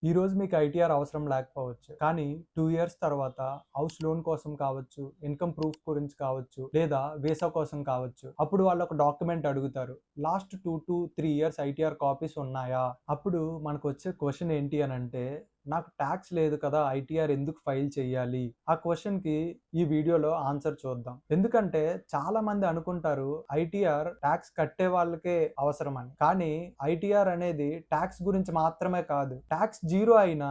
ఈ రోజు మీకు ఐటీఆర్ అవసరం లేకపోవచ్చు. కానీ 2 ఇయర్స్ తర్వాత హౌస్ లోన్ కోసం కావచ్చు, ఇన్‌కమ్ ప్రూఫ్ గురించి కావచ్చు, లేదా వీసా కోసం కావచ్చు. అప్పుడు వాళ్ళు ఒక డాక్యుమెంట్ అడుగుతారు. లాస్ట్ 2-3 ఇయర్స్ ఐటీఆర్ కాపీస్ ఉన్నాయా? అప్పుడు మనకొచ్చే క్వెషన్ ఏంటి అనంటే, నాకు టాక్స్ లేదు కదా! ఐటీఆర్ ఎందుకు ఫైల్ చేయాలి? ఆ క్వెషన్‌కి ఈ వీడియోలో ఆన్సర్ చూద్దాం. ఎందుకంటే చాలా మంది అనుకుంటారు ఐటీఆర్ టాక్స్ కట్టే వాళ్ళకే అవసరమని. కానీ ఐటీఆర్ అనేది టాక్స్ గురించి మాత్రమే కాదు. టాక్స్ జీరో అయినా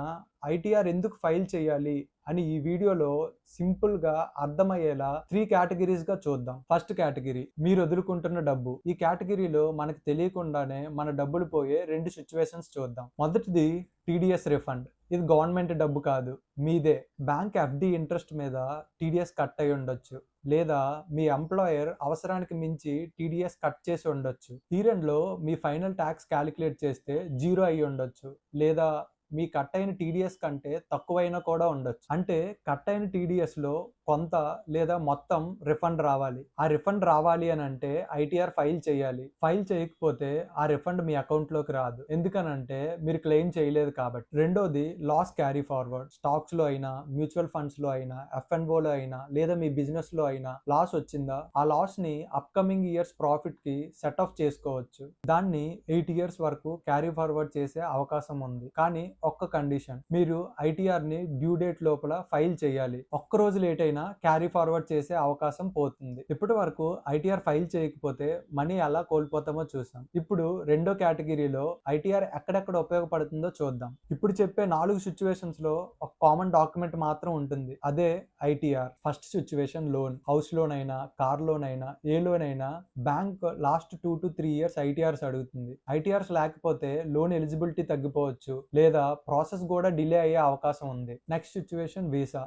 ఐటీఆర్ ఎందుకు ఫైల్ చేయాలి అని ఈ వీడియోలో సింపుల్‌గా అర్థమయ్యేలా 3 కేటగిరీస్‌గా చూద్దాం. ఫస్ట్ కేటగిరీ మీరు వదులుకుంటున్న డబ్బు. ఈ కేటగిరీలో మనకు తెలియకుండానే మన డబ్బులు పోయే 2 సిట్యుయేషన్స్ చూద్దాం. మొదటిది టీడీఎస్ రిఫండ్. ఇది గవర్నమెంట్ డబ్బు కాదు, మీదే. బ్యాంక్ ఎఫ్‌డి ఇంట్రెస్ట్ మీద టీడీఎస్ కట్ అయ్యి ఉండొచ్చు. లేదా మీ ఎంప్లాయర్ అవసరానికి మించి టీడీఎస్ కట్ చేసి ఉండొచ్చు. ఈ రెండులో మీ ఫైనల్ టాక్స్ కాలిక్యులేట్ చేస్తే జీరో అయ్యి ఉండొచ్చు. లేదా మీ కట్ అయిన టీడీఎస్ కంటే తక్కువైనా కూడా ఉండొచ్చు. అంటే కట్ అయిన టీడీఎస్‌లో కొంత లేదా మొత్తం రిఫండ్ రావాలి. ఆ రిఫండ్ రావాలి అనంటే ఐటీఆర్ ఫైల్ చేయాలి. ఫైల్ చేయకపోతే ఆ రిఫండ్ మీ అకౌంట్‌లోకి రాదు. ఎందుకనంటే మీరు క్లెయిమ్ చేయలేదు కాబట్టి. రెండోది లాస్ క్యారీ ఫార్వర్డ్. స్టాక్స్‌లో అయినా, మ్యూచువల్ ఫండ్స్‌లో అయినా, ఎఫ్ఎన్ఓలో అయినా, లేదా మీ బిజినెస్‌లో అయినా లాస్ వచ్చిందా? ఆ లాస్‌ని అప్‌కమింగ్ ఇయర్స్ ప్రాఫిట్‌కి సెట్ ఆఫ్ చేసుకోవచ్చు. దాన్ని 8 ఇయర్స్ వరకు క్యారీ ఫార్వర్డ్ చేసే అవకాశం ఉంది. కానీ ఒక్క కండిషన్, మీరు ఐటీఆర్‌ని డ్యూ డేట్ లోపల ఫైల్ చేయాలి. ఒక్క రోజు లేట్ అయినా క్యారీ ఫార్వర్డ్ చేసే అవకాశం పోతుంది. ఇప్పటి వరకు ఐటీఆర్ ఫైల్ చేయకపోతే మనీ ఎలా కోల్పోతామో చూసాం. ఇప్పుడు రెండో కేటగిరీలో ఐటీఆర్ ఎక్కడెక్కడ ఉపయోగపడుతుందో చూద్దాం. ఇప్పుడు చెప్పే 4 సిట్యుయేషన్స్ లో ఒక కామన్ డాక్యుమెంట్ మాత్రం ఉంటుంది. అదే ITR. First situation loan. House loan అయినా, కార్ లోన్ అయినా, ఏ లోన్ అయినా బ్యాంక్ లాస్ట్ 2-3 ఇయర్స్ ఐటీఆర్స్ అడుగుతుంది. ఐటీఆర్స్ లేకపోతే లోన్ ఎలిజిబిలిటీ తగ్గిపోవచ్చు, లేదా ప్రాసెస్ కూడా డిలే అయ్యే అవకాశం ఉంది. Next situation visa.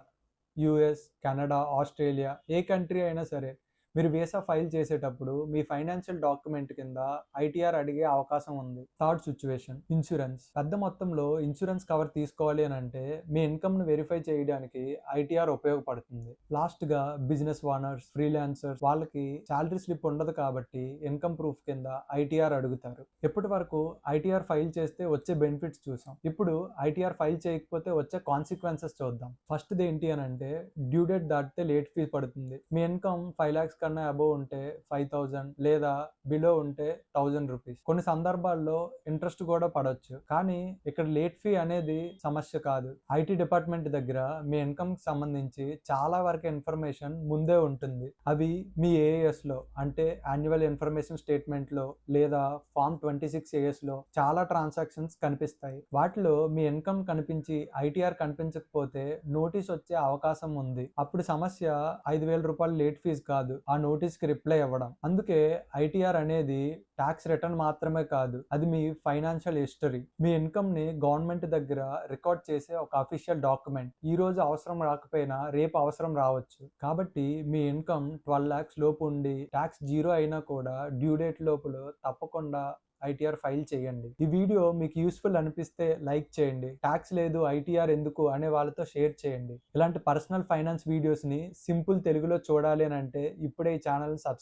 US, Canada, Australia ఏ కంట్రీ అయినా సరే మీరు వీసా ఫైల్ చేసేటప్పుడు మీ ఫైనాన్షియల్ డాక్యుమెంట్ కింద ఐటీఆర్ అడిగే అవకాశం ఉంది. Third situation insurance. పెద్ద మొత్తంలో ఇన్సూరెన్స్ కవర్ తీసుకోవాలి అని అంటే మీ ఇన్కమ్ ను వెరిఫై చేయడానికి ఐటీఆర్ ఉపయోగపడుతుంది. లాస్ట్ గా బిజినెస్ ఓనర్స్, ఫ్రీలాన్సర్స్ వాళ్ళకి శాలరీ స్లిప్ ఉండదు కాబట్టి ఇన్కమ్ ప్రూఫ్ కింద ఐటీఆర్ అడుగుతారు. ఇప్పటి వరకు ఐటీఆర్ ఫైల్ చేస్తే వచ్చే బెనిఫిట్స్ చూసాం. ఇప్పుడు ఐటీఆర్ ఫైల్ చేయకపోతే వచ్చే కాన్సిక్వెన్సెస్ చూద్దాం. ఫస్ట్ ఏంటి అని అంటే డ్యూ డేట్ దాటితే లేట్ ఫీ పడుతుంది. మీ ఇన్కమ్ 5 lakhs కన్నా అబోవ్ ఉంటే 5,000 లేదా బిలో ఉంటే 1,000 రూపీస్. కొన్ని సందర్భాల్లో ఇంట్రెస్ట్ కూడా పడొచ్చు. కానీ ఇక్కడ లేట్ ఫీ అనేది సమస్య కాదు. ఐటీ డిపార్ట్మెంట్ దగ్గర మీ ఇన్కమ్ కి సంబంధించి చాలా వరకు ఇన్ఫర్మేషన్ ముందే ఉంటుంది. అవి మీ ఏఎస్ లో అంటే యాన్యువల్ ఇన్ఫర్మేషన్ స్టేట్మెంట్ లో లేదా ఫార్మ్ 26 ఏఎస్ లో చాలా ట్రాన్సాక్షన్స్ కనిపిస్తాయి. వాటిలో మీ ఇన్కమ్ కనిపించి ఐటీఆర్ కనిపించకపోతే నోటీస్ వచ్చే అవకాశం ఉంది. అప్పుడు సమస్య 5,000 రూపాయలు లేట్ ఫీజు కాదు, ఆ నోటీస్ కి రిప్లై ఇవ్వడం. అందుకే ఐటీఆర్ అనేది ట్యాక్స్ రిటర్న్ మాత్రమే కాదు, అది మీ ఫైనాన్షియల్ హిస్టరీ. మీ ఇన్కమ్ ని గవర్నమెంట్ దగ్గర రికార్డ్ చేసే ఒక అఫీషియల్ డాక్యుమెంట్. ఈ రోజు అవసరం రాకపోయినా రేపు అవసరం రావచ్చు. కాబట్టి మీ ఇన్కమ్ 12 lakhs లోపు ఉండి ట్యాక్స్ జీరో అయినా కూడా డ్యూ డేట్ లోపల తప్పకుండా ఐటీఆర్ ఫైల్ చేయండి. ఈ వీడియో మీకు యూస్ఫుల్ అనిపిస్తే లైక్ చేయండి. ట్యాక్స్ లేదు ఐటీఆర్ ఎందుకు అనే వాళ్ళతో షేర్ చేయండి. ఇలాంటి పర్సనల్ ఫైనాన్స్ వీడియోస్ ని సింపుల్ తెలుగులో చూడాలి అని అంటే ఇప్పుడే ఈ ఛానల్ సబ్స్క్రైబ్